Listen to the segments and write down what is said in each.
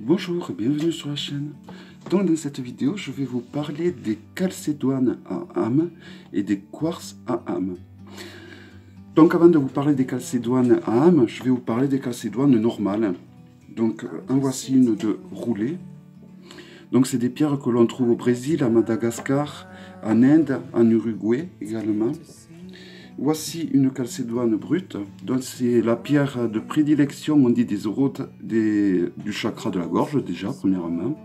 Bonjour et bienvenue sur la chaîne. Donc dans cette vidéo, je vais vous parler des calcédoines à âme et des quartz à âme. Donc avant de vous parler des calcédoines à âme, je vais vous parler des calcédoines normales. Donc en voici une de roulée. Donc c'est des pierres que l'on trouve au Brésil, à Madagascar, en Inde, en Uruguay également. Voici une calcédoine brute, donc c'est la pierre de prédilection, on dit du chakra de la gorge déjà, premièrement.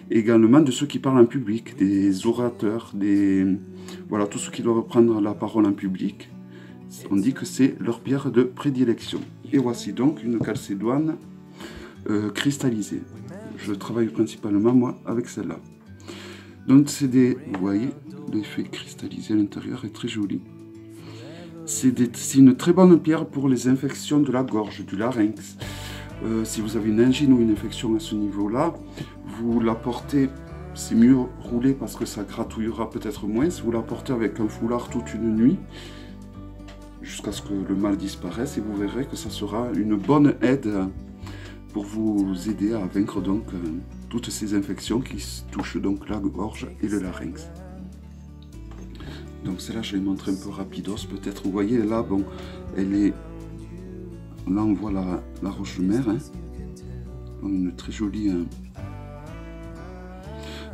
Également de ceux qui parlent en public, des orateurs, voilà, tous ceux qui doivent prendre la parole en public. On dit que c'est leur pierre de prédilection. Et voici donc une calcédoine cristallisée. Je travaille principalement, moi, avec celle-là. Donc c'est vous voyez, l'effet cristallisé à l'intérieur est très joli. C'est une très bonne pierre pour les infections de la gorge, du larynx. Si vous avez une angine ou une infection à ce niveau-là, vous la portez, c'est mieux rouler parce que ça gratouillera peut-être moins. Si vous la portez avec un foulard toute une nuit, jusqu'à ce que le mal disparaisse, et vous verrez que ça sera une bonne aide pour vous aider à vaincre donc toutes ces infections qui touchent donc la gorge et le larynx. Donc celle-là, je vais montrer un peu rapidos peut-être. Vous voyez là, bon, elle est... Là on voit la roche mère, hein. Une très jolie...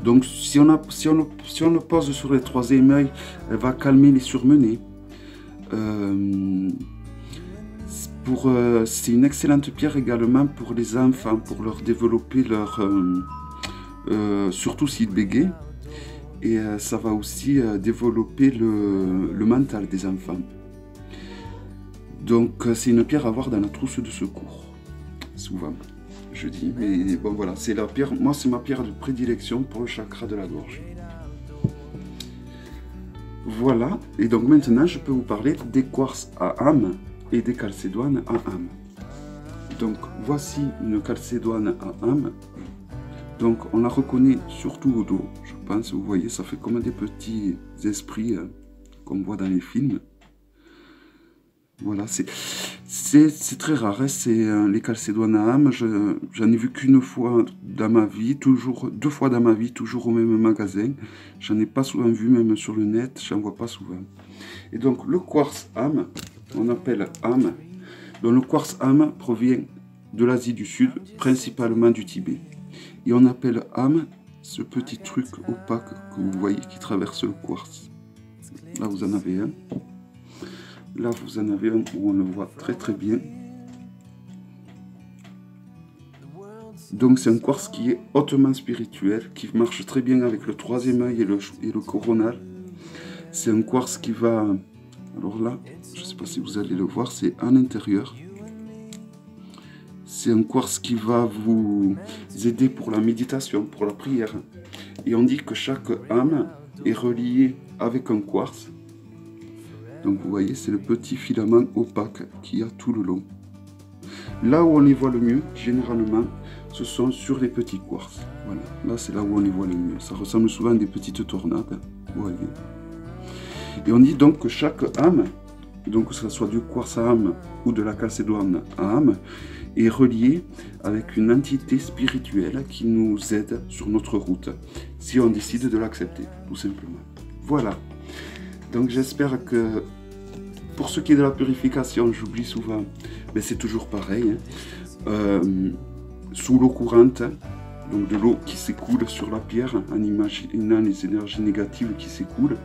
Donc si on le pose sur les trois émails, elle va calmer les surmenés. C'est une excellente pierre également pour les enfants, pour leur développer leur... surtout s'ils bégayent. Et ça va aussi développer le mental des enfants. Donc c'est une pierre à avoir dans la trousse de secours, souvent, je dis. Mais bon voilà, c'est la pierre, moi c'est ma pierre de prédilection pour le chakra de la gorge. Voilà, et donc maintenant je peux vous parler des quartz à âme et des calcédoines à âme. Donc voici une calcédoine à âme. Donc on la reconnaît surtout au dos, je pense, vous voyez, ça fait comme des petits esprits qu'on voit dans les films. Voilà, c'est très rare, hein, les calcédoines à âme, j'en ai vu qu'une fois dans ma vie, deux fois dans ma vie, toujours au même magasin. J'en ai pas souvent vu, même sur le net, j'en vois pas souvent. Et donc le quartz âme, on appelle âme, donc le quartz âme provient de l'Asie du Sud, principalement du Tibet. Et on appelle âme ce petit truc opaque que vous voyez qui traverse le quartz. Là vous en avez un. Là vous en avez un où on le voit très très bien. Donc c'est un quartz qui est hautement spirituel, qui marche très bien avec le troisième œil et le coronal. C'est un quartz qui va... Alors là, je ne sais pas si vous allez le voir, c'est en intérieur. C'est un quartz qui va vous aider pour la méditation, pour la prière. Et on dit que chaque âme est reliée avec un quartz. Donc vous voyez, c'est le petit filament opaque qu'il y a tout le long. Là où on les voit le mieux, généralement, ce sont sur les petits quartz. Voilà, là c'est là où on les voit le mieux. Ça ressemble souvent à des petites tornades. Vous voyez. Et on dit donc que chaque âme, donc que ce soit du quartz à âme ou de la calcédoine à âme, est relié avec une entité spirituelle qui nous aide sur notre route, si on décide de l'accepter, tout simplement. Voilà. Donc j'espère que, pour ce qui est de la purification, j'oublie souvent, mais c'est toujours pareil, hein. Sous l'eau courante, donc de l'eau qui s'écoule sur la pierre, en imaginant les énergies négatives qui s'écoulent,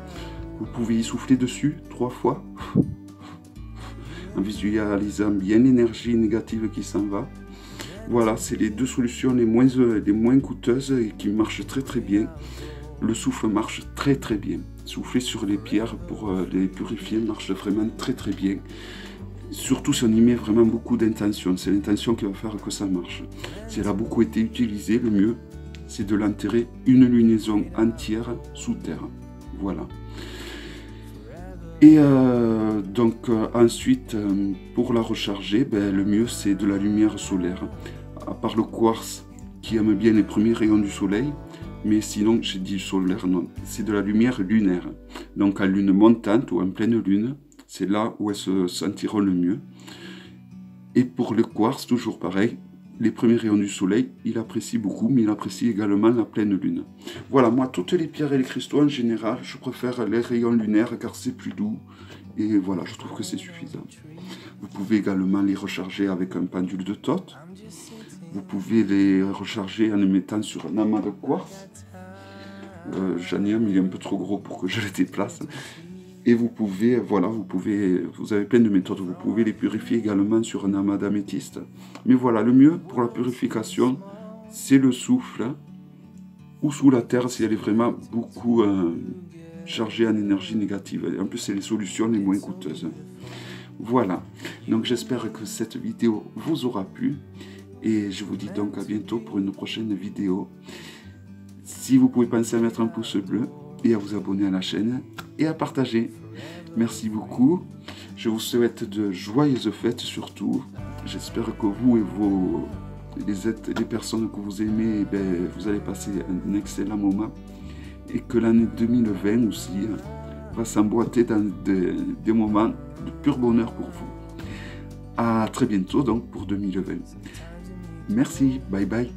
vous pouvez y souffler dessus 3 fois, en visualisant bien l'énergie négative qui s'en va. Voilà, c'est les deux solutions les moins coûteuses et qui marchent très très bien. Le souffle marche très très bien. Souffler sur les pierres pour les purifier marche vraiment très très bien. Surtout si on y met vraiment beaucoup d'intention. C'est l'intention qui va faire que ça marche. Si elle a beaucoup été utilisée, le mieux, c'est de l'enterrer une lunaison entière sous terre. Voilà. Et ensuite, pour la recharger, le mieux c'est de la lumière solaire. À part le quartz qui aime bien les premiers rayons du soleil, mais sinon, j'ai dit solaire, non, c'est de la lumière lunaire. Donc à lune montante ou en pleine lune, c'est là où elles se sentiront le mieux. Et pour le quartz, toujours pareil, les premiers rayons du soleil, il apprécie beaucoup, mais il apprécie également la pleine lune. Voilà, moi, toutes les pierres et les cristaux, en général, je préfère les rayons lunaires car c'est plus doux. Et voilà, je trouve que c'est suffisant. Vous pouvez également les recharger avec un pendule de Thoth. Vous pouvez les recharger en les mettant sur un amas de quartz. J'en ai un, mais il est un peu trop gros pour que je les déplace. Et vous pouvez, voilà, vous avez plein de méthodes. Vous pouvez les purifier également sur un amas d'améthyste. Mais voilà, le mieux pour la purification, c'est le souffle ou sous la terre si elle est vraiment beaucoup chargée en énergie négative. En plus, c'est les solutions les moins coûteuses. Voilà, donc j'espère que cette vidéo vous aura plu. Et je vous dis donc à bientôt pour une prochaine vidéo. Si vous pouvez penser à mettre un pouce bleu et à vous abonner à la chaîne et à partager. Merci beaucoup. Je vous souhaite de joyeuses fêtes surtout. J'espère que vous et les personnes que vous aimez, vous allez passer un excellent moment. Et que l'année 2020 aussi va s'emboîter dans des moments de pur bonheur pour vous. À très bientôt donc pour 2020. Merci, bye bye.